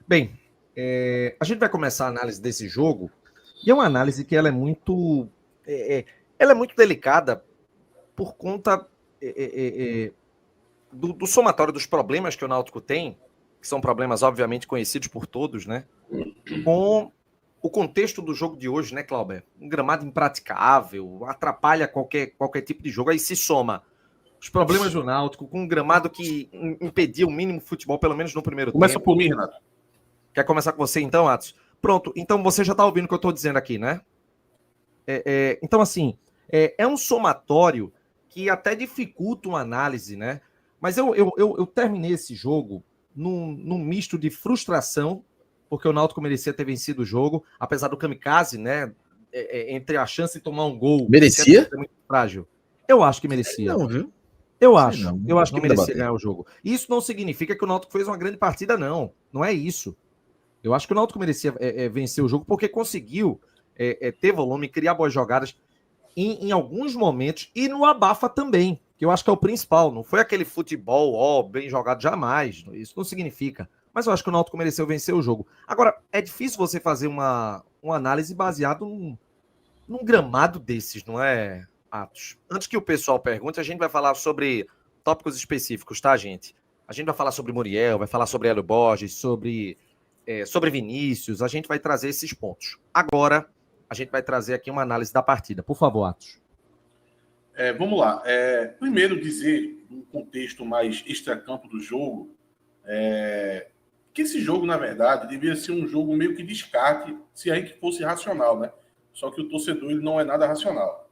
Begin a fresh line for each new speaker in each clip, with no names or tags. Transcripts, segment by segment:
Bem, a gente vai começar a análise desse jogo, e é uma análise que ela é muito, ela é muito delicada por conta do somatório dos problemas que o Náutico tem, que são problemas obviamente conhecidos por todos, né? Com o contexto do jogo de hoje, né, Cláudio? Um gramado impraticável, atrapalha qualquer tipo de jogo, aí se soma os problemas do Náutico com um gramado que impedia o mínimo futebol, pelo menos no primeiro
Começa
tempo.
por mim, Renato.
Quer começar com você então, Atos? Pronto, então você já está ouvindo o que eu estou dizendo aqui, né? Então, assim, é um somatório que até dificulta uma análise, né? Mas eu terminei esse jogo num misto de frustração, porque o Náutico merecia ter vencido o jogo, apesar do kamikaze, né? Entre a chance de tomar um gol...
Merecia?
É muito frágil. Eu acho que merecia.
Não, viu?
Eu
Sei
acho.
não.
Eu acho que
Vamos
merecia
debater.
ganhar o jogo. Isso não significa que o Náutico fez uma grande partida, não. Não é isso. Eu acho que o Náutico merecia vencer o jogo porque conseguiu ter volume, criar boas jogadas em alguns momentos e no abafa também, que eu acho que é o principal. Não foi aquele futebol bem jogado jamais. Isso não significa. Mas eu acho que o Náutico mereceu vencer o jogo. Agora, é difícil você fazer uma análise baseada num gramado desses, não é, Atos? Antes que o pessoal pergunte, a gente vai falar sobre tópicos específicos, tá, gente? A gente vai falar sobre Muriel, vai falar sobre Hélio Borges, sobre Vinícius, a gente vai trazer esses pontos. Agora, a gente vai trazer aqui uma análise da partida. Por favor, Atos.
Vamos lá. Primeiro dizer, no contexto mais extracampo do jogo, que esse jogo, na verdade, devia ser um jogo meio que descarte se a gente fosse racional, né? Só que o torcedor ele não é nada racional.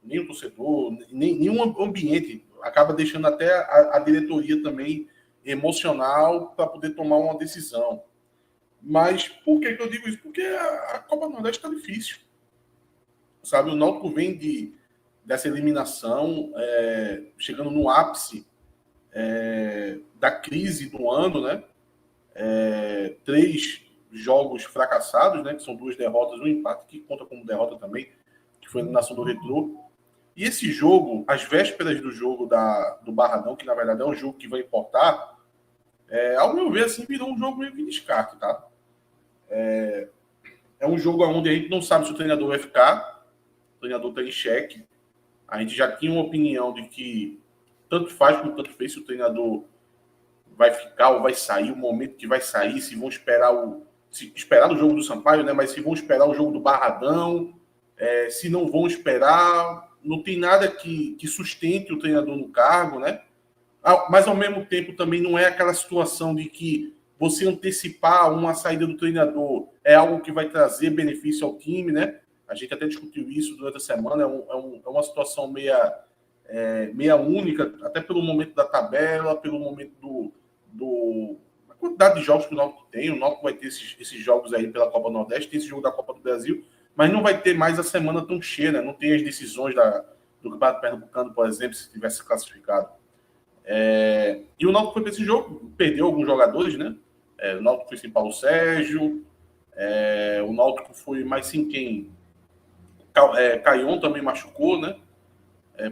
Nem o torcedor, nenhum ambiente acaba deixando até a diretoria também emocional para poder tomar uma decisão. Mas por que eu digo isso? Porque a Copa do Nordeste está difícil. Sabe, o Náutico vem dessa eliminação, chegando no ápice da crise do ano, né? 3 jogos fracassados, né? Que são 2 derrotas, um empate que conta como derrota também, que foi a eliminação do Retrô. E esse jogo, às vésperas do jogo do Barradão, que na verdade é um jogo que vai importar, ao meu ver, assim, virou um jogo meio que descarte, tá? É um jogo onde a gente não sabe se o treinador vai ficar, o treinador está em xeque. A gente já tinha uma opinião de que tanto faz como tanto fez se o treinador vai ficar ou vai sair, o momento que vai sair, se vão esperar esperar o jogo do Sampaio, né? Mas se vão esperar o jogo do Barradão, se não vão esperar, não tem nada que sustente o treinador no cargo, né? Mas ao mesmo tempo também não é aquela situação de que você antecipar uma saída do treinador é algo que vai trazer benefício ao time, né? A gente até discutiu isso durante a semana, é uma situação meia única, até pelo momento da tabela, pelo momento a quantidade de jogos que o Náutico tem. O Náutico vai ter esses jogos aí pela Copa Nordeste, tem esse jogo da Copa do Brasil, mas não vai ter mais a semana tão cheia, né? Não tem as decisões do Campeonato Pernambucano, por exemplo, se tivesse classificado. E o Náutico foi para esse jogo, perdeu alguns jogadores, né? O Náutico foi sem Paulo Sérgio, o Náutico foi mais sem quem? Caion também machucou, né?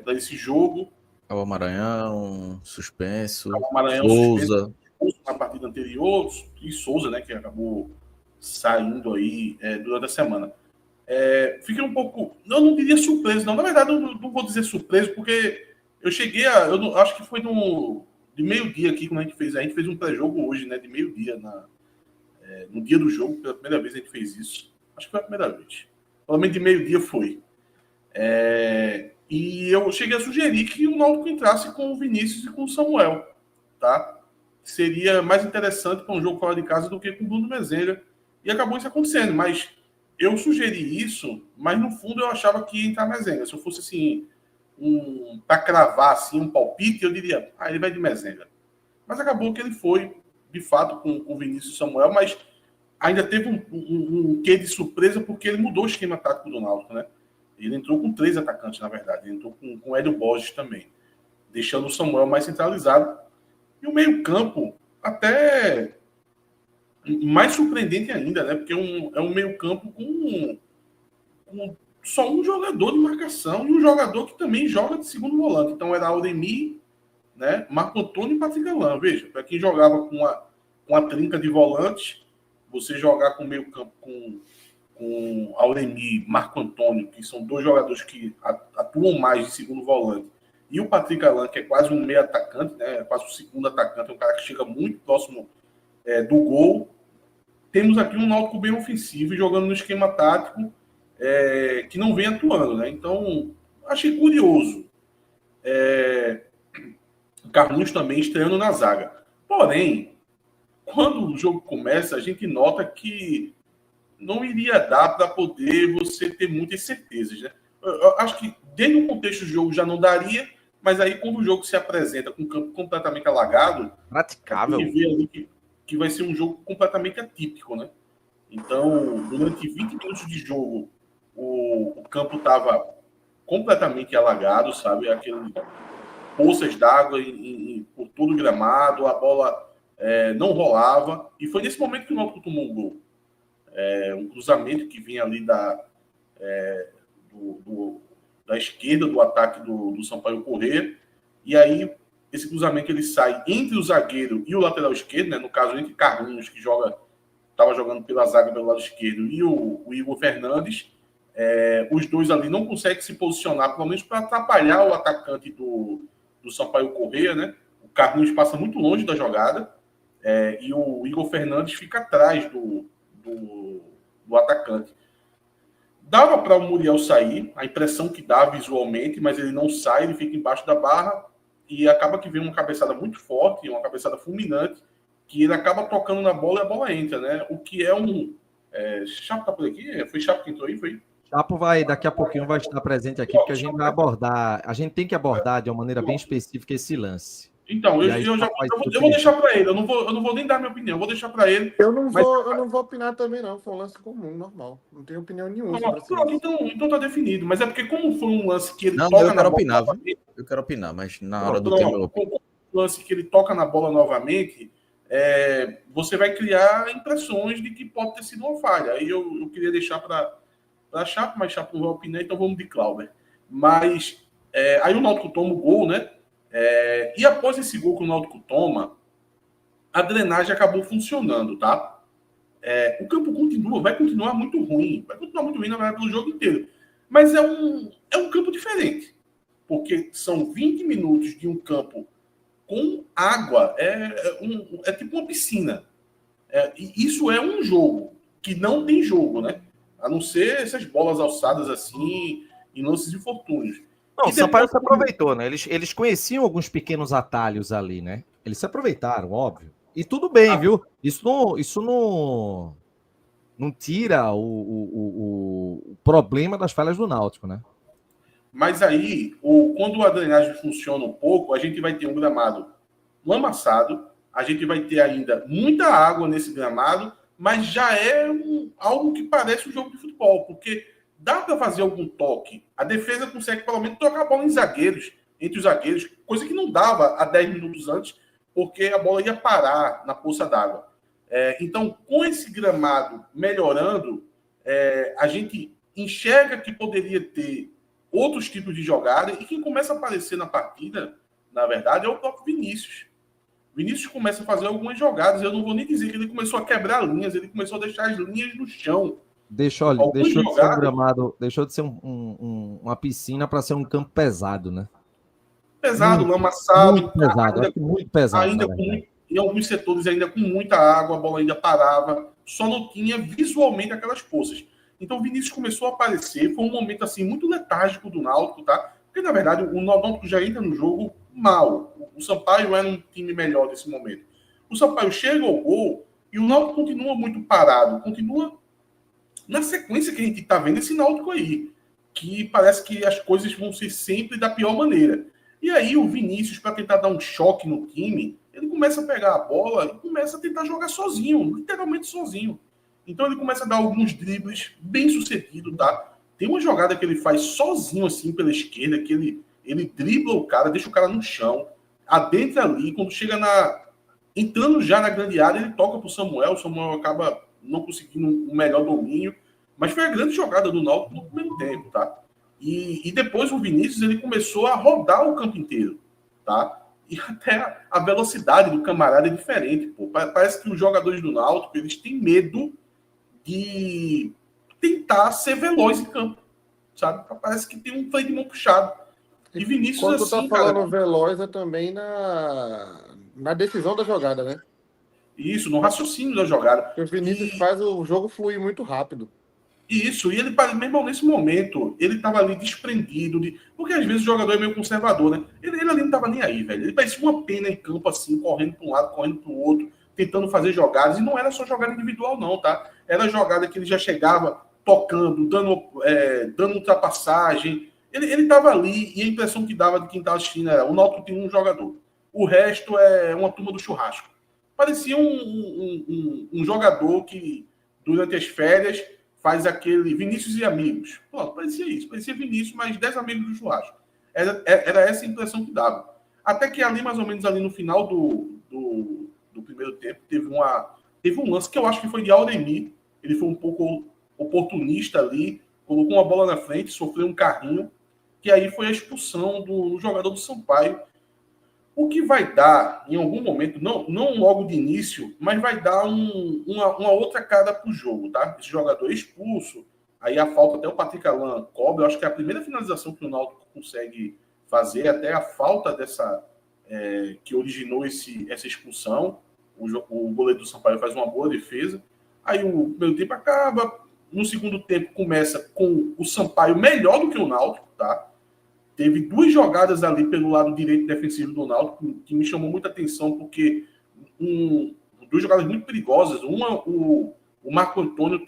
Para esse jogo.
Cabo Maranhão, suspenso.
Maranhão,
Souza.
Na partida anterior, e Souza, né? Que acabou saindo aí durante a semana. Fiquei um pouco... Eu não diria surpreso, não. Na verdade, eu não vou dizer surpreso, porque eu cheguei acho que foi de meio-dia aqui, quando a gente fez um pré-jogo hoje, né? De meio-dia, no dia do jogo, pela primeira vez a gente fez isso. Acho que foi a primeira vez. Pelo menos de meio-dia foi. E eu cheguei a sugerir que o Náutico entrasse com o Vinícius e com o Samuel, tá? Seria mais interessante para um jogo fora de casa do que com o Bruno Mezenga. E acabou isso acontecendo, mas eu sugeri isso, mas no fundo eu achava que ia entrar Mezenga. Se eu fosse assim, para cravar assim, um palpite, eu diria, ele vai de Mezenga. Mas acabou que ele foi, de fato, com o Vinícius e Samuel, mas ainda teve um quê de surpresa porque ele mudou o esquema tático do Náutico, né? Ele entrou com 3 atacantes, na verdade. Ele entrou com o Hélio Borges também, deixando o Samuel mais centralizado. E o meio-campo, até mais surpreendente ainda, né? Porque é um meio-campo com só um jogador de marcação e um jogador que também joga de segundo volante. Então era Auremi, né? Marco Antônio e Patrick Alain. Veja, para quem jogava com a trinca de volantes, você jogar com meio campo com Auremi, Marco Antônio, que são dois jogadores que atuam mais de segundo volante, e o Patrick Alan, que é quase um meio atacante, né? Quase o segundo atacante, é um cara que chega muito próximo do gol. Temos aqui um Náutico bem ofensivo, jogando no esquema tático que não vem atuando, né? Então, achei curioso. Carlinhos também estreando na zaga. Porém, quando o jogo começa, a gente nota que não iria dar para poder você ter muitas certezas, né? Eu acho que dentro do contexto do jogo já não daria, mas aí quando o jogo se apresenta com o campo completamente alagado,
praticável,
a gente vê ali que vai ser um jogo completamente atípico, né? Então, durante 20 minutos de jogo, o campo estava completamente alagado, sabe? Aquele poças d'água por todo o gramado, a bola não rolava, e foi nesse momento que o Náutico tomou um gol. Um cruzamento que vinha ali da esquerda do ataque do Sampaio Corrêa, e aí esse cruzamento ele sai entre o zagueiro e o lateral esquerdo, né? No caso entre Carlinhos, que estava jogando pela zaga pelo lado esquerdo, e o Igor Fernandes. Os dois ali não conseguem se posicionar, pelo menos para atrapalhar o atacante do Sampaio Corrêa, né? O Carlinhos passa muito longe da jogada, e o Igor Fernandes fica atrás do atacante. Dava para o Muriel sair, a impressão que dá visualmente, mas ele não sai, ele fica embaixo da barra e acaba que vem uma cabeçada muito forte, uma cabeçada fulminante, que ele acaba tocando na bola e a bola entra, né? O que é um... Chapo tá por aqui? Foi Chapo que entrou aí? Foi?
Chapo daqui a pouquinho vai estar presente aqui, porque a gente vai abordar, a gente tem que abordar de uma maneira bem específica esse lance.
Então, eu vou deixar para ele, eu não vou nem dar minha opinião, eu vou deixar para ele.
Eu não vou opinar também, não. Foi um lance comum, normal. Não tenho opinião nenhuma.
Então tá definido. Mas é porque, como foi um lance que ele
toca
na bola.
Eu quero opinar, mas na hora do tempo.
Um lance que ele toca na bola novamente, você vai criar impressões de que pode ter sido uma falha. Aí eu queria deixar para Chapo, mas Chapo não vai opinar, então vamos de Clauber. Mas aí o Náutico toma o gol, né? E após esse gol que o Náutico toma, a drenagem acabou funcionando, tá? O campo vai continuar muito ruim, na verdade, pelo jogo inteiro. Mas é um campo diferente, porque são 20 minutos de um campo com água, é tipo uma piscina. E isso é um jogo que não tem jogo, né? A não ser essas bolas alçadas assim, em lances de infortúnios.
Não, o Sampaio se aproveitou, né? Eles conheciam alguns pequenos atalhos ali, né? Eles se aproveitaram, óbvio. E tudo bem, viu? Isso não tira o problema das falhas do Náutico, né?
Mas aí, quando a drenagem funciona um pouco, a gente vai ter um gramado lamaçado, a gente vai ter ainda muita água nesse gramado, mas já é algo que parece um jogo de futebol, porque dá para fazer algum toque. A defesa consegue, pelo menos, tocar a bola entre os zagueiros, coisa que não dava há 10 minutos antes, porque a bola ia parar na poça d'água. Então, com esse gramado melhorando, a gente enxerga que poderia ter outros tipos de jogada, e quem começa a aparecer na partida, na verdade, é o próprio Vinícius. Vinícius começa a fazer algumas jogadas, eu não vou nem dizer que ele começou a quebrar linhas, ele começou a deixar as linhas no chão.
Deixou de ser um gramado, deixou de ser uma piscina para ser um campo pesado, né?
Pesado, lamaçado.
Muito pesado.
Ainda em alguns setores, ainda com muita água, a bola ainda parava, só não tinha visualmente aquelas poças. Então o Vinícius começou a aparecer, foi um momento assim muito letárgico do Náutico, tá? Porque na verdade o Náutico já entra no jogo mal. O Sampaio era um time melhor nesse momento. O Sampaio chega ao gol e o Náutico continua muito parado, continua na sequência que a gente está vendo esse Náutico aí, que parece que as coisas vão ser sempre da pior maneira. E aí o Vinícius, para tentar dar um choque no time, ele começa a pegar a bola e começa a tentar jogar sozinho, literalmente sozinho. Então ele começa a dar alguns dribles bem sucedidos, tá? Tem uma jogada que ele faz sozinho assim pela esquerda, que ele dribla o cara, deixa o cara no chão, adentra ali, quando chega entrando já na grande área, ele toca pro Samuel, o Samuel acaba não conseguindo um melhor domínio, mas foi a grande jogada do Náutico no primeiro tempo, tá? E depois o Vinícius, ele começou a rodar o campo inteiro, tá? E até a velocidade do camarada é diferente, pô. Parece que os jogadores do Náutico, eles têm medo de tentar ser veloz em campo, sabe? Parece que tem um freio de mão puxado. E Vinícius,
Quando tu
assim,
tá falando
cara,
veloz, é também na decisão da jogada, né?
isso, no raciocínio da jogada.
Porque o Vinícius faz o jogo fluir muito rápido.
Isso, e ele, meu irmão, nesse momento, ele tava ali desprendido, porque às vezes o jogador é meio conservador, né? Ele ali não tava nem aí, velho. Ele parecia uma pena em campo, assim, correndo para um lado, correndo para o outro, tentando fazer jogadas, e não era só jogada individual, não, tá? Era jogada que ele já chegava tocando, dando ultrapassagem. Ele tava ali, e a impressão que dava de quem tava assistindo era: o Náutico tem um jogador, o resto é uma turma do churrasco. Parecia um jogador que, durante as férias, faz aquele Vinícius e amigos. Pô, parecia isso. Parecia Vinícius, mais 10 amigos do churrasco. Era essa a impressão que dava. Até que ali, mais ou menos ali no final do primeiro tempo, teve um lance que eu acho que foi de Auremir. Ele foi um pouco oportunista ali, colocou uma bola na frente, sofreu um carrinho, que aí foi a expulsão do jogador do Sampaio. O que vai dar, em algum momento, não logo de início, mas vai dar uma outra cara para o jogo, tá? Esse jogador é expulso, aí a falta, até o Patrick Alan cobre, eu acho que é a primeira finalização que o Náutico consegue fazer, até a falta que originou essa expulsão. O goleiro do Sampaio faz uma boa defesa. Aí o primeiro tempo acaba, no segundo tempo começa com o Sampaio melhor do que o Náutico, tá? Teve 2 jogadas ali pelo lado direito defensivo do Náutico que me chamou muita atenção, porque 2 jogadas muito perigosas. Uma, o Marco Antônio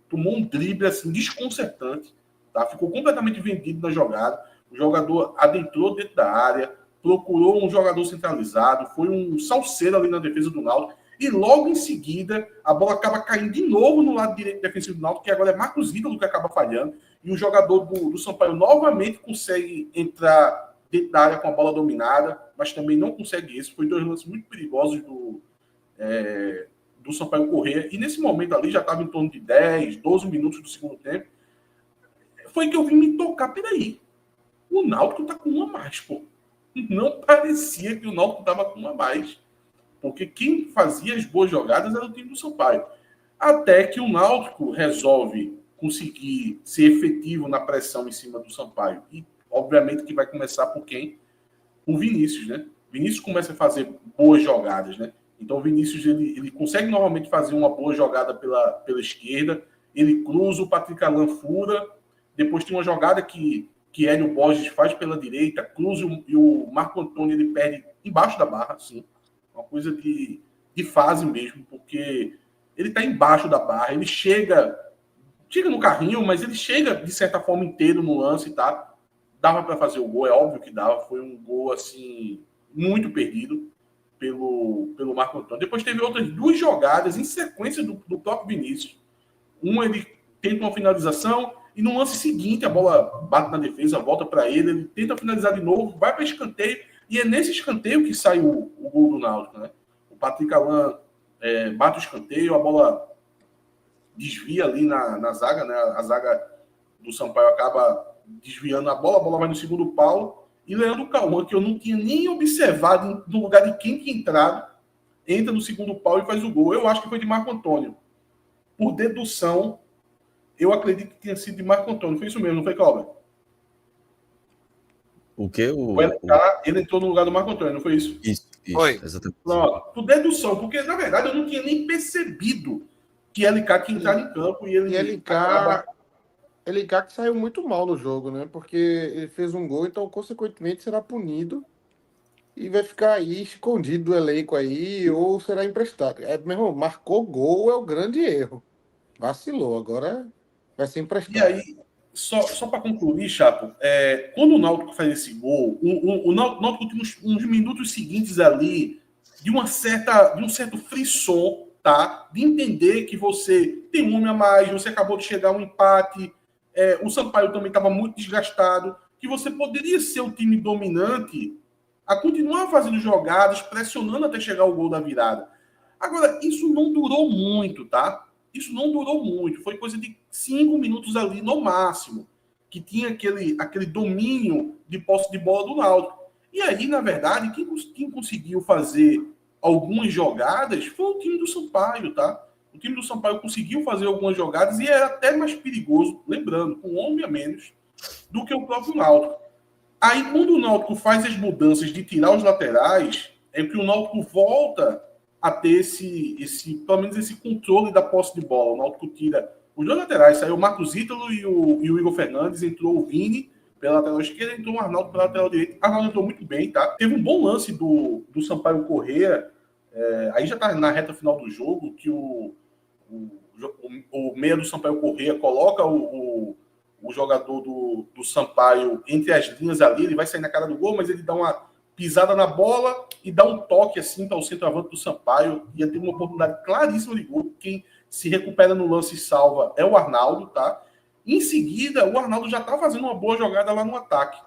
tomou um drible assim, desconcertante, tá? Ficou completamente vendido na jogada. O jogador adentrou dentro da área, procurou um jogador centralizado, foi um salseiro ali na defesa do Náutico, e logo em seguida a bola acaba caindo de novo no lado direito defensivo do Náutico, que agora é Marcos Ídolo que acaba falhando. E o jogador do Sampaio novamente consegue entrar dentro da área com a bola dominada, mas também não consegue isso. Foi 2 lances muito perigosos do Sampaio Corrêa. E nesse momento ali, já estava em torno de 10, 12 minutos do segundo tempo, foi que eu vim me tocar. Peraí, o Náutico está com uma a mais, pô. Não parecia que o Náutico estava com uma a mais. Porque quem fazia as boas jogadas era o time do Sampaio. Até que o Náutico resolve conseguir ser efetivo na pressão em cima do Sampaio. E, obviamente, que vai começar por quem? O Vinícius, né? Vinícius começa a fazer boas jogadas, né? Então, o Vinícius, ele consegue novamente fazer uma boa jogada pela esquerda, ele cruza, o Patrick Alan fura, depois tem uma jogada que Hélio Borges faz pela direita, cruza e o Marco Antônio, ele perde embaixo da barra, assim. Uma coisa de fase mesmo, porque ele está embaixo da barra, ele chega no carrinho, mas ele chega, de certa forma, inteiro no lance, tá? Dava para fazer o gol, é óbvio que dava. Foi um gol, assim, muito perdido pelo Marco Antônio. Depois teve outras 2 jogadas em sequência do próprio Vinícius. Ele tenta uma finalização e no lance seguinte a bola bate na defesa, volta para ele tenta finalizar de novo, vai para escanteio, e é nesse escanteio que sai o gol do Náutico, né? O Patrick Alan bate o escanteio, a bola desvia ali na zaga, né? A zaga do Sampaio acaba desviando a bola vai no segundo pau, e Leandro Cauã, que eu não tinha nem observado no lugar de quem que entrado, entra no segundo pau e faz o gol. Eu acho que foi de Marco Antônio. Por dedução, eu acredito que tenha sido de Marco Antônio. Foi isso mesmo, não foi, Cláudio?
O quê?
O LK, ele entrou no lugar do Marco Antônio, não foi isso?
Isso,
Foi.
exatamente.
Pronto, por dedução, porque, na verdade, eu não tinha nem percebido que LK que entrar em campo e ele
LK que saiu muito mal no jogo, né? Porque ele fez um gol, então, consequentemente, será punido e vai ficar aí escondido do elenco aí, ou será emprestado. Meu irmão, marcou gol é o grande erro. Vacilou, agora vai ser emprestado.
E aí, só para concluir, Chapo, quando o Náutico faz esse gol, o Náutico tem uns minutos seguintes ali de um certo frisson, tá? De entender que você tem um homem a mais, você acabou de chegar a um empate, o Sampaio também estava muito desgastado, que você poderia ser o time dominante a continuar fazendo jogadas, pressionando até chegar o gol da virada. Agora, isso não durou muito, tá? Isso não durou muito. Foi coisa de 5 minutos ali no máximo, que tinha aquele domínio de posse de bola do Náutico. E aí, na verdade, quem conseguiu fazer algumas jogadas foi o time do Sampaio, tá? O time do Sampaio conseguiu fazer algumas jogadas e era até mais perigoso, lembrando, com um homem a menos, do que o próprio Náutico. Aí, quando o Náutico faz as mudanças de tirar os laterais, é que o Náutico volta a ter pelo menos esse controle da posse de bola. O Náutico tira os dois laterais, saiu o Marcos Ítalo e o Igor Fernandes, entrou o Vini pela lateral esquerda, entrou o Arnaldo pela lateral direita. O Arnaldo entrou muito bem, tá? Teve um bom lance do Sampaio Corrêa, aí já tá na reta final do jogo, que o meia do Sampaio Corrêa coloca o jogador do Sampaio entre as linhas ali, ele vai sair na cara do gol, mas ele dá uma pisada na bola e dá um toque assim para o centroavante do Sampaio, ia ter uma oportunidade claríssima de gol. Quem se recupera no lance e salva é o Arnaldo, tá? Em seguida, o Arnaldo já tá fazendo uma boa jogada lá no ataque.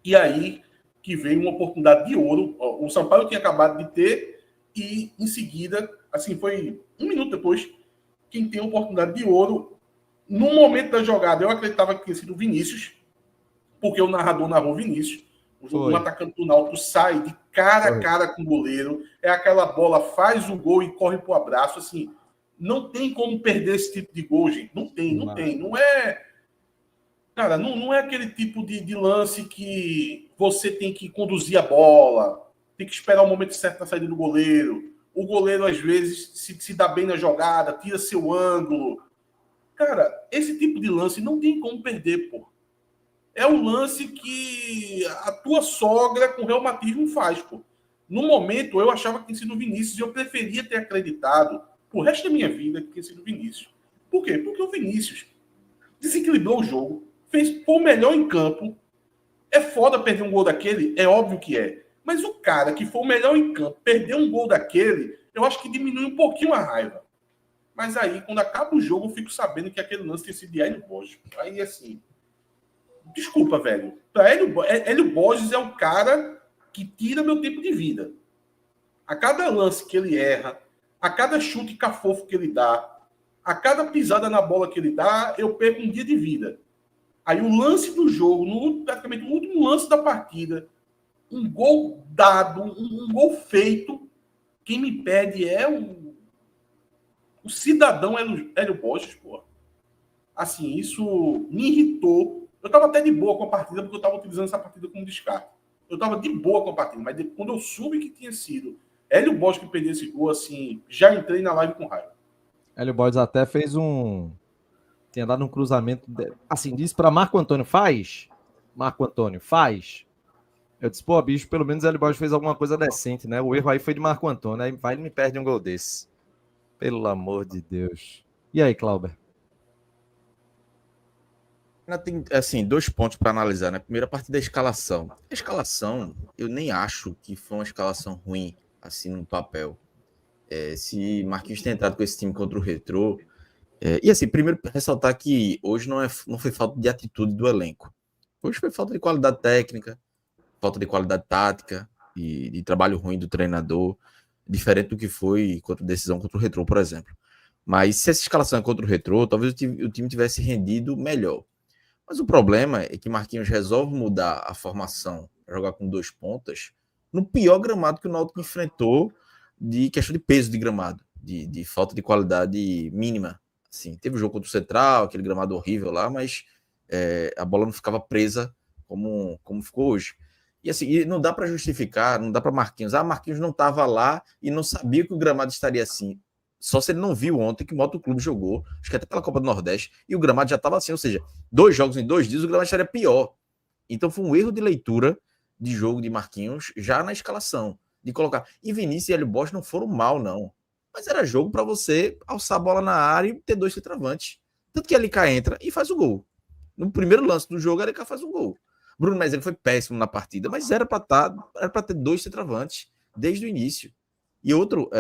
E aí que veio uma oportunidade de ouro. O Sampaio tinha acabado de ter e em seguida, assim, foi um minuto depois, quem tem a oportunidade de ouro. No momento da jogada, eu acreditava que tinha sido o Vinícius, porque o narrador narrou Vinícius. Um atacante do Náutico sai de cara a cara com o goleiro. É aquela bola, faz o gol e corre pro abraço. Assim, não tem como perder esse tipo de gol, gente. Não tem. Não é... Cara, não é aquele tipo de lance que você tem que conduzir a bola, tem que esperar o momento certo na saída do goleiro. O goleiro, às vezes, se dá bem na jogada, tira seu ângulo. Cara, esse tipo de lance não tem como perder, pô. É o lance que a tua sogra com reumatismo faz, pô. No momento, eu achava que tinha sido o Vinícius e eu preferia ter acreditado pro resto da minha vida que tinha sido o Vinícius. Por quê? Porque o Vinícius desequilibrou o jogo, foi o melhor em campo. É foda perder um gol daquele? É óbvio que é. Mas o cara que foi o melhor em campo, perder um gol daquele, eu acho que diminui um pouquinho a raiva. Mas aí, quando acaba o jogo, eu fico sabendo que aquele lance tem sido de Hélio Borges. Aí, assim... Desculpa, velho. Hélio Borges é um cara que tira meu tempo de vida. A cada lance que ele erra, a cada chute cafofo que ele dá, a cada pisada na bola que ele dá, eu perco um dia de vida. Aí o lance do jogo, praticamente o último lance da partida, um gol dado, um gol feito, quem me pede é o cidadão Hélio Borges, pô. Assim, isso me irritou. Eu estava até de boa com a partida, porque eu estava utilizando essa partida como descarte. Eu estava de boa com a partida, mas quando eu soube que tinha sido Hélio Borges que perdeu esse gol, assim, já entrei na live com raiva.
Hélio Borges até fez tinha dado um cruzamento, assim, disse para Marco Antônio, faz. Marco Antônio, faz. Eu disse, pô, bicho, pelo menos Hélio Borges fez alguma coisa decente, né? O erro aí foi de Marco Antônio, aí vai ele me perde um gol desse. Pelo amor de Deus. E aí, Clauber?
Tem, assim, 2 pontos para analisar, né? Primeiro, a parte da escalação. A escalação, eu nem acho que foi uma escalação ruim, assim, no papel. Se Marquinhos tem entrado com esse time contra o Retrô... e, assim, primeiro, ressaltar que hoje não foi falta de atitude do elenco. Hoje foi falta de qualidade técnica, falta de qualidade tática e de trabalho ruim do treinador, diferente do que foi contra a decisão contra o Retrô, por exemplo. Mas se essa escalação é contra o Retrô, talvez o time tivesse rendido melhor. Mas o problema é que Marquinhos resolve mudar a formação para jogar com 2 pontas no pior gramado que o Náutico enfrentou, de questão de peso de gramado, de falta de qualidade mínima. Assim, teve o jogo contra o Central, aquele gramado horrível lá, mas a bola não ficava presa como ficou hoje. E assim, não dá para justificar, não dá para Marquinhos. Marquinhos não estava lá e não sabia que o gramado estaria assim. Só se ele não viu ontem que o Moto Clube jogou, acho que até pela Copa do Nordeste, e o gramado já estava assim, ou seja, 2 jogos em 2 dias, o gramado estaria pior. Então foi um erro de leitura de jogo de Marquinhos já na escalação, de colocar. E Vinícius e Hélio Borges não foram mal, não. Mas era jogo para você alçar a bola na área e ter 2 centroavantes. Tanto que a LK entra e faz o gol. No primeiro lance do jogo, a LK faz o gol. Bruno Meza, ele foi péssimo na partida, mas era para ter 2 centroavantes desde o início. E outro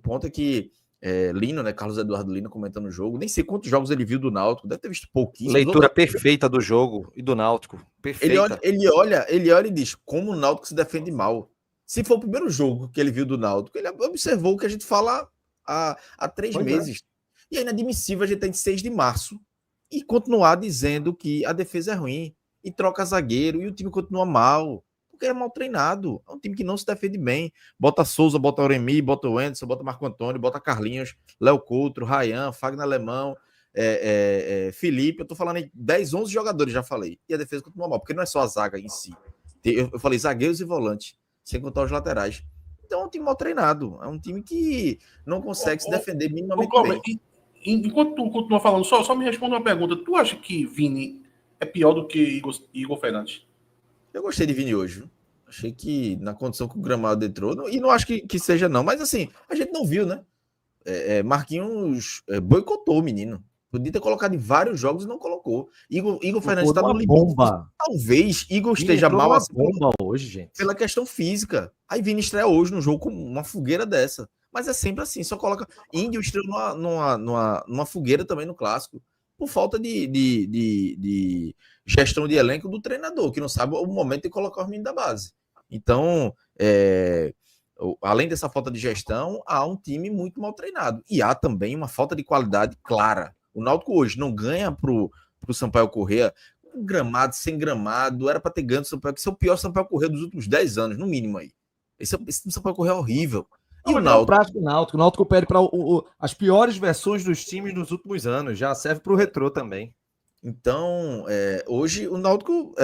ponto é que Lino, né, Carlos Eduardo Lino comentando o jogo, nem sei quantos jogos ele viu do Náutico, deve ter visto pouquíssimos.
Leitura perfeita do jogo e do Náutico, perfeita.
Ele olha e diz como o Náutico se defende mal. Se for o primeiro jogo que ele viu do Náutico, ele observou o que a gente fala há 3 meses. E é inadmissível a gente estar em 6 de março e continuar dizendo que a defesa é ruim e troca zagueiro e o time continua mal. porque é mal treinado. É um time que não se defende bem. Bota Souza, bota Auremi, bota o Anderson, bota Marco Antônio, bota Carlinhos, Léo Coutro, Ryan, Fagner Alemão, Felipe. Eu tô falando em 10, 11 jogadores, já falei. E a defesa continua mal, porque não é só a zaga em si. Eu falei zagueiros e volantes, sem contar os laterais. Então é um time mal treinado. É um time que não consegue se defender minimamente bem.
Enquanto tu continua falando, só me responda uma pergunta. Tu acha que Vini é pior do que Igor Fernandes?
Eu gostei de Vini hoje. Achei que na condição que o gramado entrou, e não acho que seja não, mas assim, a gente não viu, né? Marquinhos boicotou o menino. Podia ter colocado em vários jogos e não colocou. Igor Fernandes está no limite.
Bomba.
Talvez Igor esteja mal assim,
bomba hoje, gente.
pela questão física. Aí Vini estreia hoje no jogo com uma fogueira dessa. Mas é sempre assim, só coloca. Índio estreou numa fogueira também no clássico, por falta de gestão de elenco do treinador, que não sabe o momento de colocar os meninos da base. Então, além dessa falta de gestão, há um time muito mal treinado. E há também uma falta de qualidade clara. O Náutico hoje não ganha pro Sampaio Corrêa um gramado sem gramado. Era para ter ganho do Sampaio, que esse é o pior Sampaio Corrêa dos últimos 10 anos, no mínimo aí. Esse Sampaio Corrêa é horrível.
E o Náutico? O Náutico pede para as piores versões dos times nos últimos anos. Já serve para o retrô também.
Então, hoje o Náutico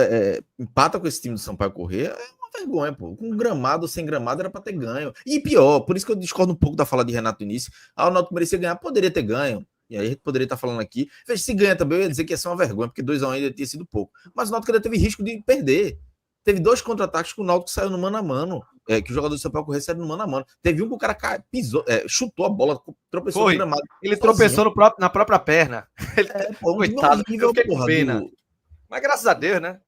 empata com esse time do Sampaio Corrêa. É uma vergonha, pô. Com gramado ou sem gramado era para ter ganho. E pior, por isso que eu discordo um pouco da fala de Renato no início. O Náutico merecia ganhar, poderia ter ganho. E aí a gente poderia estar falando aqui. Veja, se ganha também, eu ia dizer que ia ser uma vergonha, porque 2-1 ainda tinha sido pouco. Mas o Náutico ainda teve risco de perder. Teve 2 contra-ataques que o Náutico saiu no mano a mano. Que o jogador do Sampaio Corrêa saiu no mano a mano. Teve um que o cara pisou, chutou a bola, tropeçou no gramado.
Ele tropeçou na própria perna.
Coitado,
horrível, com pena. Mas graças a Deus, né?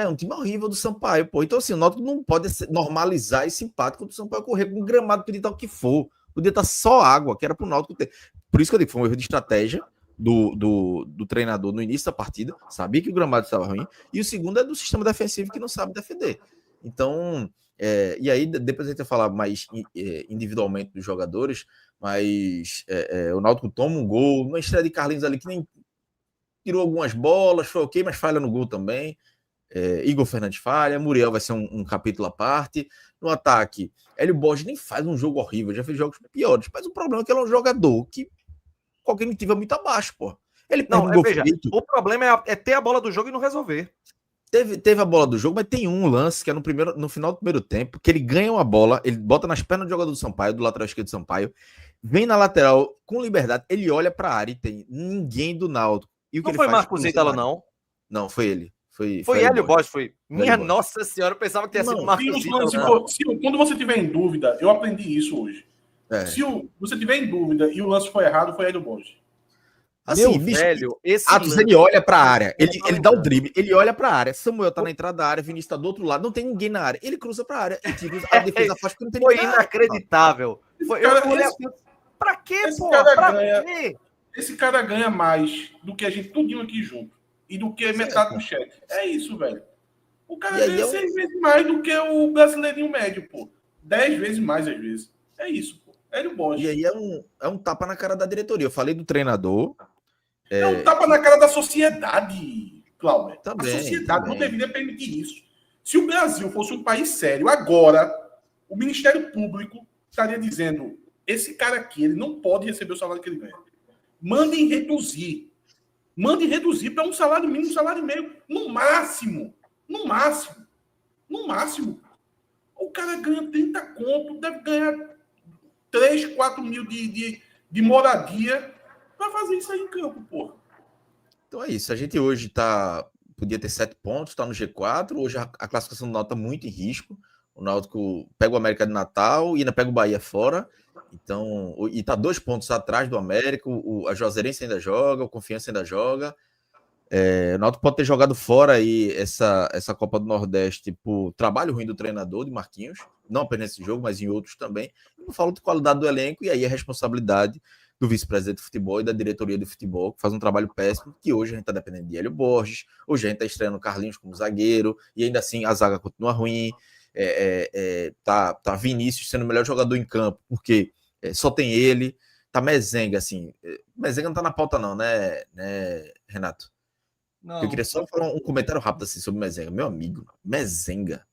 Um time horrível do Sampaio, pô. Então, assim, o Náutico não pode normalizar esse empate contra o Sampaio Corrêa com um gramado, podia estar o que for. Podia estar só água, que era pro Náutico ter. Por isso que eu digo, foi um erro de estratégia do treinador no início da partida. Sabia que o gramado estava ruim. E o segundo é do sistema defensivo que não sabe defender. Então, e aí depois a gente vai falar mais individualmente dos jogadores, mas o Náutico toma um gol, uma estreia de Carlinhos ali que nem tirou algumas bolas, foi ok, mas falha no gol também. Igor Fernandes falha, Muriel vai ser um capítulo à parte. No ataque, Hélio Borges nem faz um jogo horrível, já fez jogos piores, mas o problema é que ele é um jogador que cognitivo é muito abaixo, pô. Ele
não, veja, o problema é ter a bola do jogo e não resolver.
Teve a bola do jogo, mas tem um lance que é no final do primeiro tempo, que ele ganha uma bola, ele bota nas pernas do jogador do Sampaio, do lateral esquerdo do Sampaio, vem na lateral com liberdade, ele olha pra área e tem ninguém do Náutico. E o que
não foi Marcos Ítalo, não?
Não, foi ele.
Foi Hélio Borges, foi. Minha nossa senhora, eu pensava que tinha sido Marcos Ítalo.
Quando você tiver em dúvida, eu aprendi isso hoje. Se você tiver em dúvida e o lance foi errado, foi Hélio Borges.
Assim, bicho, velho, ele olha pra área, ele dá o drible, ele olha pra área, Samuel tá na entrada da área, Vinícius tá do outro lado, não tem ninguém na área, ele cruza pra área, a defesa faz porque não tem
ninguém. Foi inacreditável. Pra quê, pô?
Esse cara ganha mais do que a gente tudinho aqui junto e do que metade do chat. É isso, velho. O cara ganha 6 vezes mais do que o brasileirinho médio, pô. 10 vezes mais, às vezes. É isso, pô. Hélio Borges.
E aí é um tapa na cara da diretoria. Eu falei do treinador.
É um tapa na cara da sociedade, Cláudio. A sociedade
também.
Não deveria permitir isso. Se o Brasil fosse um país sério, agora, o Ministério Público estaria dizendo: esse cara aqui, ele não pode receber o salário que ele ganha. Mandem reduzir. Mandem reduzir para um salário mínimo, um salário e meio. No máximo. O cara ganha 30 conto, deve ganhar 3, 4 mil de moradia para fazer isso aí em campo, porra.
Então é isso. A gente hoje podia ter 7 pontos, está no G4. Hoje a classificação do Náutico está muito em risco. O Náutico pega o América de Natal e ainda pega o Bahia fora. Então, e está 2 pontos atrás do América. A Juazeirense ainda joga, o Confiança ainda joga. O Náutico pode ter jogado fora aí essa Copa do Nordeste por trabalho ruim do treinador, de Marquinhos. Não apenas nesse jogo, mas em outros também. Não falo de qualidade do elenco, e aí a responsabilidade do vice-presidente de futebol e da diretoria de futebol, que faz um trabalho péssimo, que hoje a gente está dependendo de Hélio Borges, hoje a gente está estreando o Carlinhos como zagueiro, e ainda assim a zaga continua ruim, tá Vinícius sendo o melhor jogador em campo, porque só tem ele, tá Mezenga, assim, Mezenga não tá na pauta não, né Renato? Não. Eu queria só falar um comentário rápido assim sobre Mezenga. Meu amigo, Mezenga,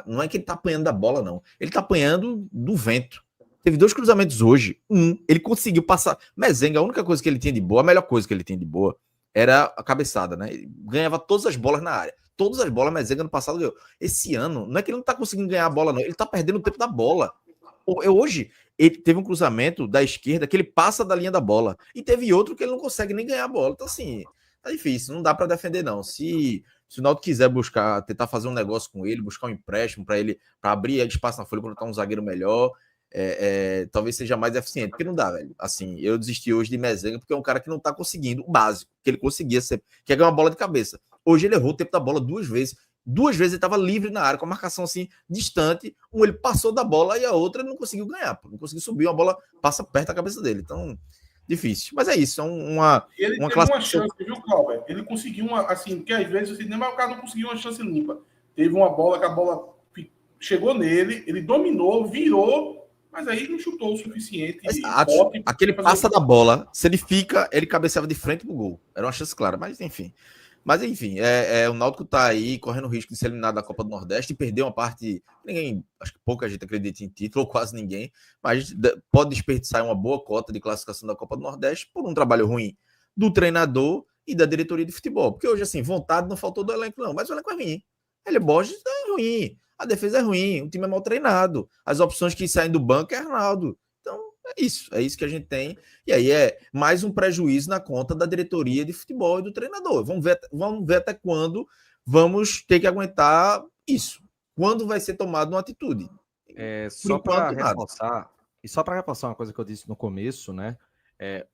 Não é que ele tá apanhando da bola, não. Ele tá apanhando do vento. Teve 2 cruzamentos hoje. Ele conseguiu passar. Mezenga, a única coisa que ele tinha de boa, a melhor coisa que ele tinha de boa, era a cabeçada, né? Ele ganhava todas as bolas na área. Todas as bolas, Mezenga no passado ganhou. Esse ano, não é que ele não tá conseguindo ganhar a bola, não. Ele tá perdendo o tempo da bola. Hoje, ele teve um cruzamento da esquerda que ele passa da linha da bola. E teve outro que ele não consegue nem ganhar a bola. Então, assim, tá difícil. Não dá para defender, não. Se o Náutico quiser tentar fazer um negócio com ele, buscar um empréstimo para ele, para abrir espaço na folha, colocar um zagueiro melhor, talvez seja mais eficiente. Porque não dá, velho. Assim, eu desisti hoje de Mezenga porque é um cara que não tá conseguindo o básico, que ele conseguia ser, que é ganhar uma bola de cabeça. Hoje ele errou o tempo da bola 2 vezes. 2 vezes ele estava livre na área, com a marcação assim, distante. Ele passou da bola e a outra ele não conseguiu ganhar. Não conseguiu subir, uma bola passa perto da cabeça dele. Então, difícil. Mas é isso,
ele teve uma chance, viu, Cláudio? Ele conseguiu uma, assim, porque às vezes você nem mas o cara não conseguiu uma chance limpa. Teve uma bola que a bola chegou nele, ele dominou, virou, mas aí não chutou o suficiente.
Aquele passa da bola, se ele fica, ele cabeceava de frente pro gol. Era uma chance clara, mas enfim. O Náutico tá aí correndo o risco de ser eliminado da Copa do Nordeste e perder uma parte. Acho que pouca gente acredita em título, ou quase ninguém, mas a gente pode desperdiçar uma boa cota de classificação da Copa do Nordeste por um trabalho ruim do treinador e da diretoria de futebol. Porque hoje, assim, vontade não faltou do elenco, não, mas o elenco é ruim. Ele Borges é ruim, a defesa é ruim, o time é mal treinado, as opções que saem do banco é Arnaldo. Então, é isso que a gente tem. E aí é mais um prejuízo na conta da diretoria de futebol e do treinador. Vamos ver até quando vamos ter que aguentar isso. Quando vai ser tomada uma atitude.
Só para reforçar uma coisa que eu disse no começo, né?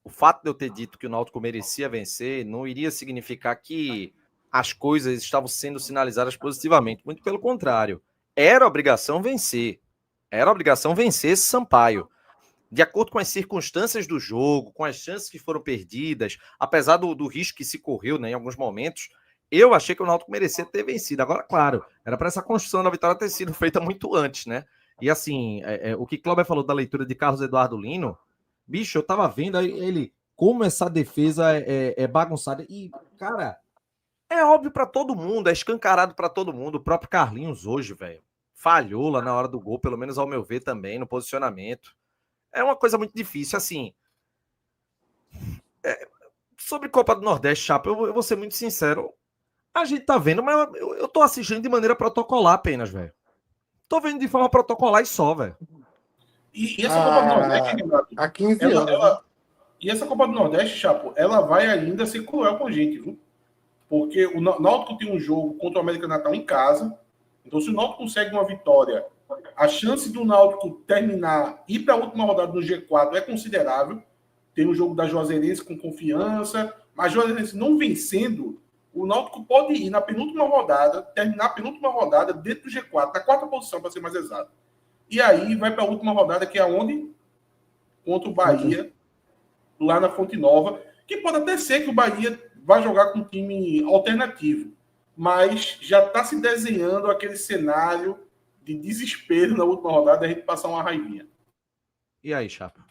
O fato de eu ter dito que o Náutico merecia vencer não iria significar que as coisas estavam sendo sinalizadas positivamente. Muito pelo contrário. Era obrigação vencer. Era obrigação vencer esse Sampaio. De acordo com as circunstâncias do jogo, com as chances que foram perdidas, apesar do risco que se correu, né, em alguns momentos, eu achei que o Náutico merecia ter vencido. Agora, claro, era para essa construção da vitória ter sido feita muito antes, né? E assim, o que Cláudio falou da leitura de Carlos Eduardo Lino, bicho, eu tava vendo ele como essa defesa é bagunçada. E, cara, é óbvio para todo mundo, é escancarado para todo mundo. O próprio Carlinhos hoje, velho, falhou lá na hora do gol, pelo menos ao meu ver também, no posicionamento. É uma coisa muito difícil, assim. Sobre Copa do Nordeste, Chapa, eu vou ser muito sincero. A gente tá vendo, mas eu tô assistindo de maneira protocolar apenas, velho. Tô vendo de forma protocolar e só, velho.
E essa Copa do Nordeste, Renato,
há 15 anos.
E essa Copa do Nordeste, Chapo, ela vai ainda ser cruel com a gente, viu? Porque o Náutico tem um jogo contra o América Natal em casa. Então, se o Náutico consegue uma vitória, a chance do Náutico terminar, ir para a última rodada no G4 é considerável. Tem o jogo da Juazeirense com Confiança, mas a Juazeirense não vencendo, o Náutico pode ir na penúltima rodada, terminar a penúltima rodada dentro do G4, na 4ª posição, para ser mais exato. E aí vai para a última rodada, que é onde? Contra o Bahia, lá na Fonte Nova, que pode até ser que o Bahia vai jogar com um time alternativo, mas já está se desenhando aquele cenário de desespero na última rodada, a gente passar uma raivinha.
E aí, Chapa?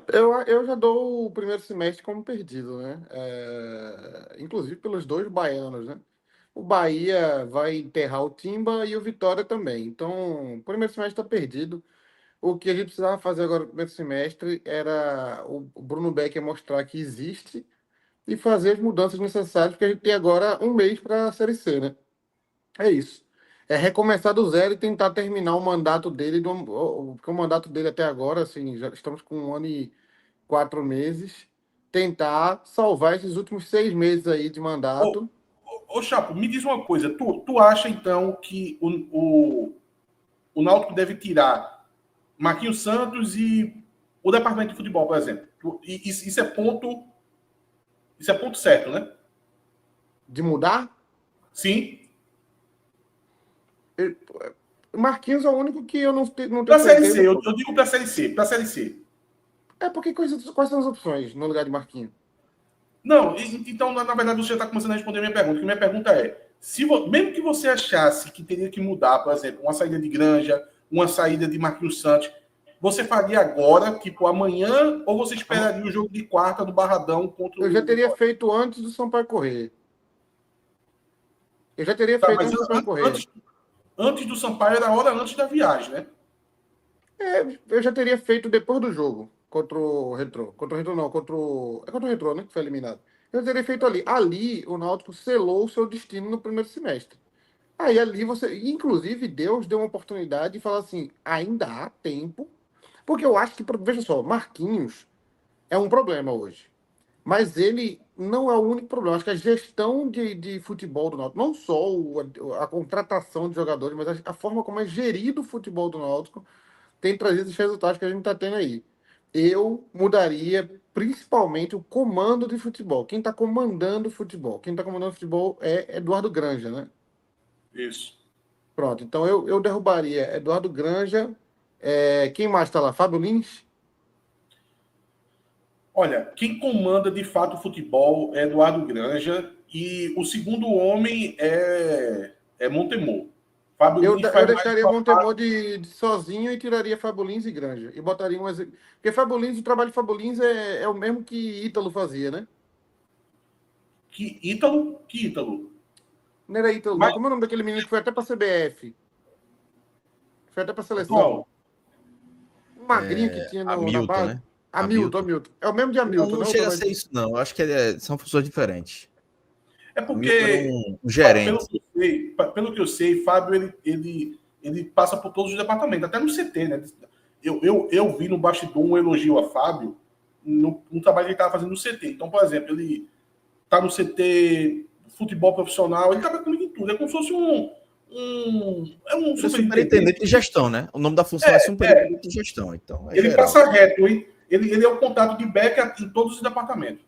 Eu já dou o primeiro semestre como perdido, né? Inclusive pelos 2 baianos, né? O Bahia vai enterrar o Timba e o Vitória também. Então, o primeiro semestre está perdido. O que a gente precisava fazer agora no primeiro semestre era o Bruno Becker mostrar que existe e fazer as mudanças necessárias, porque a gente tem agora um mês para a Série C, né? É isso. É recomeçar do zero e tentar terminar o mandato dele, porque o mandato dele até agora, assim, já estamos com 1 ano e 4 meses, tentar salvar esses últimos 6 meses aí de mandato.
Ô Chapo, me diz uma coisa, tu acha então que o Náutico deve tirar Marquinhos Santos e o departamento de futebol, por exemplo? Isso é ponto certo, né?
De mudar?
Sim.
Marquinhos é o único que eu não tenho
Para a Série
certeza.
C, eu digo para a Série C. Para a Série C.
Porque quais são as opções no lugar de Marquinhos?
Não, então, na verdade, você já está começando a responder a minha pergunta. Que minha pergunta é, mesmo que você achasse que teria que mudar, por exemplo, uma saída de Granja, uma saída de Marquinhos Santos, você faria agora, tipo, amanhã, ou você esperaria o jogo de quarta do Barradão contra o...
Eu já teria feito antes do Sampaio correr. Eu já teria
Tá,
feito
mas
antes do Sampaio correr.
antes do Sampaio era a hora antes da viagem, né?
Eu já teria feito depois do jogo contra o Retrô. Contra o Retrô não, contra o Retrô, né? Que foi eliminado. Eu já teria feito ali. Ali, o Náutico selou o seu destino no primeiro semestre. Aí ali você. Inclusive, Deus deu uma oportunidade de falar assim: ainda há tempo. Porque eu acho que, veja só, Marquinhos é um problema hoje. Mas ele não é o único problema. Acho que a gestão de futebol do Náutico, não só a contratação de jogadores, mas a forma como é gerido o futebol do Náutico tem trazido os resultados que a gente está tendo aí. Eu mudaria principalmente o comando de futebol. Quem está comandando o futebol? Quem está comandando o futebol é Eduardo Granja, né?
Isso.
Pronto, então eu derrubaria Eduardo Granja. Quem mais está lá? Fábio Lins?
Olha, quem comanda de fato o futebol é Eduardo Granja e o segundo homem é Montemor. Fábio
Eu,
Lins
eu
faz mais
deixaria
uma
Montemor de sozinho e tiraria Fábio Lins e Granja. E botaria um. Porque Fábio Lins, o trabalho de Fábio Lins é o mesmo que Ítalo fazia, né?
que Ítalo.
Não era Ítalo, não.
Mas,
Como é o nome daquele menino que foi até para a CBF? Foi até para a seleção.
bom,
Um magrinho que tinha na
Hamilton,
base.
né?
Hamilton. É o mesmo de
Não,
Hamilton,
não
não?
chega a ser isso, não. Eu acho que são pessoas diferentes.
é
Hamilton era
porque,
um gerente.
pelo que eu sei, Fábio ele passa por todos os departamentos, até no CT, né? Eu vi no bastidor um elogio a Fábio no trabalho que ele estava fazendo no CT. Então, por exemplo, ele está no CT, futebol profissional, ele estava comigo em tudo. É como se fosse é um
Ele é superintendente de gestão, né? O nome da função é superintendente de gestão. Então, é
Ele
geral.
passa reto, hein? Ele é o contato de Beck em todos os departamentos.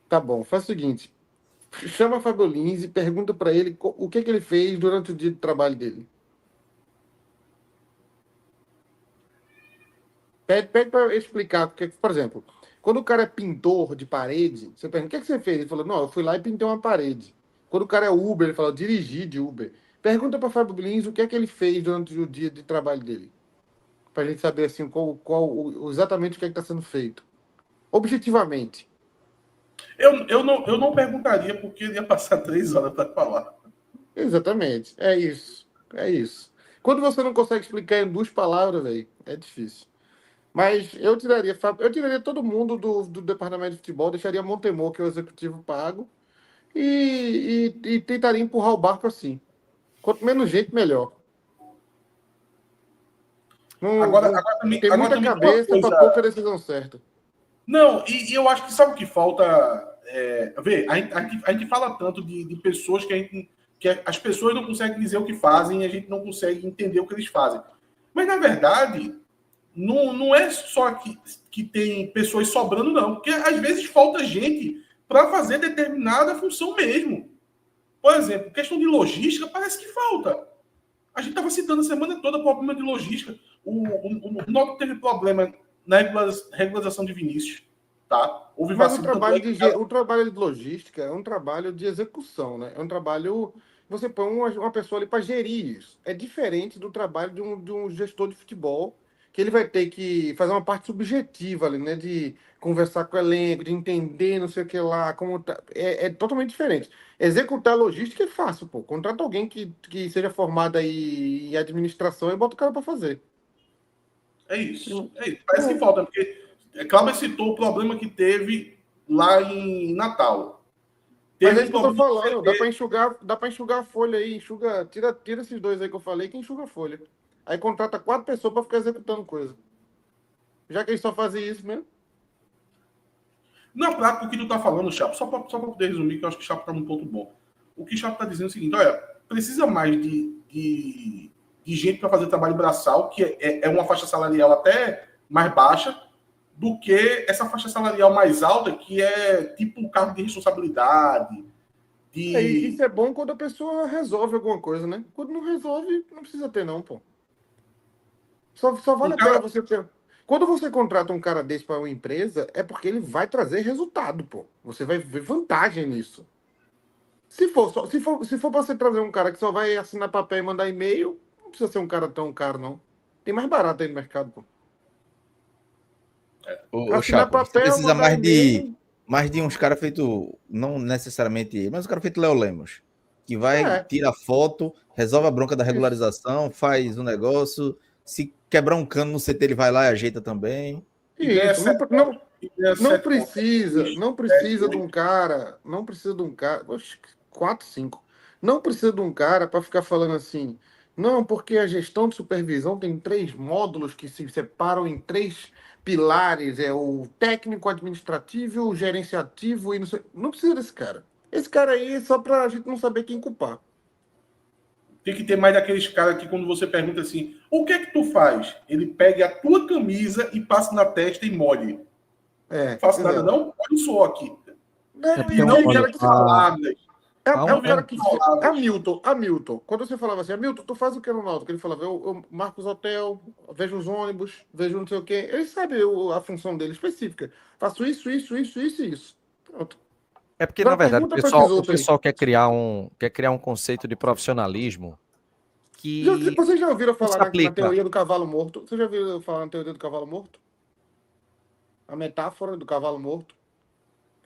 Tá bom, faz o seguinte. Chama Fábio Lins e pergunta para ele o que ele fez durante o dia de trabalho dele. Pede para explicar. Porque, por exemplo, quando o cara é pintor de parede, você pergunta, o que você fez? Ele falou, não, eu fui lá e pintei uma parede. Quando o cara é Uber, ele fala, dirigi de Uber. Pergunta para Fábio Lins o que ele fez durante o dia de trabalho dele. Para a gente saber assim, exatamente o que está sendo feito. Objetivamente.
Eu não perguntaria porque ele ia passar 3 horas para falar.
Exatamente. É isso. É isso. Quando você não consegue explicar em 2 palavras, velho, é difícil. Mas eu tiraria todo mundo do departamento de futebol, deixaria Montemor, que é o executivo pago, e tentaria empurrar o barco assim. Quanto menos gente, melhor.
Agora também,
Tem muita
tem uma
cabeça para
coisa.
pouca decisão certa.
Não, e eu acho que sabe o que falta? Vê, a gente fala tanto de pessoas que as pessoas não conseguem dizer o que fazem e a gente não consegue entender o que eles fazem. Mas, na verdade, não é só que tem pessoas sobrando, não. Porque, às vezes, falta gente para fazer determinada função mesmo. Por exemplo, questão de logística, parece que falta. A gente estava citando a semana toda problema de logística. O Náutico teve problema na regularização de Vinícius. Tá? Houve
Mas
vacilo.
o trabalho de logística é um trabalho de execução, né? É um trabalho. Você põe uma pessoa ali para gerir isso. É diferente do trabalho de um gestor de futebol, que ele vai ter que fazer uma parte subjetiva ali, né? De conversar com o elenco, de entender não sei o que lá. É totalmente diferente. Executar logística é fácil, pô. Contrata alguém que seja formado aí em administração e bota o cara para fazer.
É isso. Parece que falta, porque Cláudio citou o problema que teve lá em Natal.
Mas
Teve
é isso que eu tô
problema
falando, dá pra enxugar a folha aí, tira esses dois aí que eu falei que enxuga a folha. Aí contrata 4 pessoas pra ficar executando coisa. Já que eles só fazem isso mesmo.
Na prática, o que tu tá falando, Chapo, só para poder resumir, que eu acho que o Chapo tá num ponto bom. O que o Chapo tá dizendo é o seguinte: olha, precisa mais de gente para fazer trabalho braçal, que é uma faixa salarial até mais baixa, do que essa faixa salarial mais alta, que é tipo um cargo de responsabilidade.
Isso é bom quando a pessoa resolve alguma coisa, né? Quando não resolve, não precisa ter, não, pô. Só vale a pena você ter. Quando você contrata um cara desse para uma empresa, é porque ele vai trazer resultado, pô. Você vai ver vantagem nisso. Se for para você trazer um cara que só vai assinar papel e mandar e-mail, não precisa ser um cara tão caro, não. Tem mais barato aí no mercado, pô.
Ô,
Assinar
Chapo, você
papel,
precisa
mandar e-mail.
mais de uns caras feito, não necessariamente ele, mas um cara feito Léo Lemos. que vai,
É.
tira foto, resolve a bronca da regularização, faz um negócio. Se quebrar um cano no CT, ele vai lá e ajeita também.
Isso, não precisa de
oito.
um cara, não precisa de um cara, oxe, 4, 5. Não precisa de um cara para ficar falando assim, não, porque a gestão de supervisão tem 3 módulos que se separam em 3 pilares, é o técnico, administrativo, o gerenciativo e não sei. Não precisa desse cara. Esse cara aí é só para a gente não saber quem culpar.
Tem que ter mais daqueles caras que quando você pergunta assim, o que é que tu faz? Ele pega a tua camisa e passa na testa e molhe.
É,
Não faço nada
exato.
não, olha o suor aqui.
E não
Não
cara que
palavras.
É
Há
o cara que.
palavras.
Hamilton. Quando você falava assim, Hamilton, tu faz o que no Náutico? Ele falava, eu marco os hotel, vejo os ônibus, vejo não sei o quê. Ele sabe a função dele específica. Faço isso, isso, isso, isso e isso. Pronto.
É porque,
Agora
na verdade,
pergunta para esses
o
outros aí.
pessoal quer criar um conceito de profissionalismo que
Vocês já ouviram
não
falar
se
na
aplica.
teoria do cavalo morto? Vocês já ouviram falar na teoria do cavalo morto? A metáfora do cavalo morto?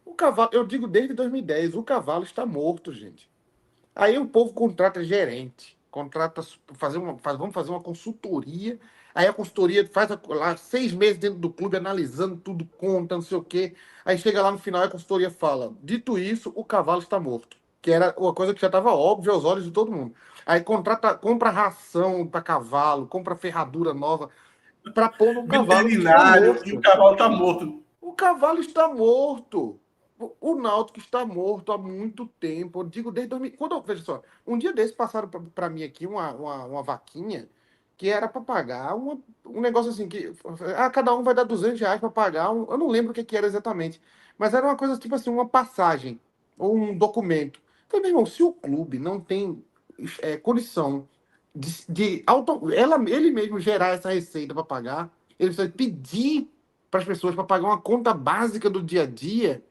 O cavalo, eu digo desde 2010, o cavalo está morto, gente. Aí o povo contrata gerente, vamos fazer uma consultoria. Aí a consultoria faz lá 6 meses dentro do clube, analisando tudo, conta, não sei o quê. Aí chega lá no final e a consultoria fala: dito isso, o cavalo está morto. Que era uma coisa que já estava óbvia aos olhos de todo mundo. Aí compra ração para cavalo, compra ferradura nova para pôr no cavalo que está
Veterinário e o
morto.
cavalo está morto.
O cavalo está morto. O Náutico está morto há muito tempo. Eu digo desde 2000. Veja só, um dia desses passaram para mim aqui uma vaquinha que era para pagar um negócio assim que cada um vai dar R$ 200 para pagar. Eu não lembro o que era exatamente, mas era uma coisa tipo assim, uma passagem ou um documento. Falei, meu irmão, se o clube não tem condição ele mesmo gerar essa receita para pagar, ele precisa pedir para as pessoas para pagar uma conta básica do dia a dia.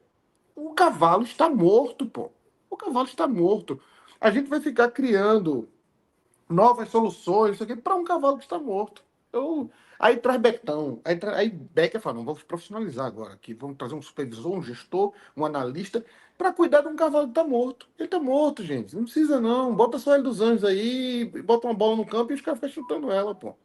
O cavalo está morto, pô. O cavalo está morto. A gente vai ficar criando novas soluções, isso aqui, para um cavalo que está morto. Aí traz Betão. Aí Becker fala, não, vamos profissionalizar agora aqui. Vamos trazer um supervisor, um gestor, um analista, para cuidar de um cavalo que está morto. Ele está morto, gente. Não precisa, não. Bota só ele dos anjos aí, bota uma bola no campo e os caras ficam chutando ela, pô.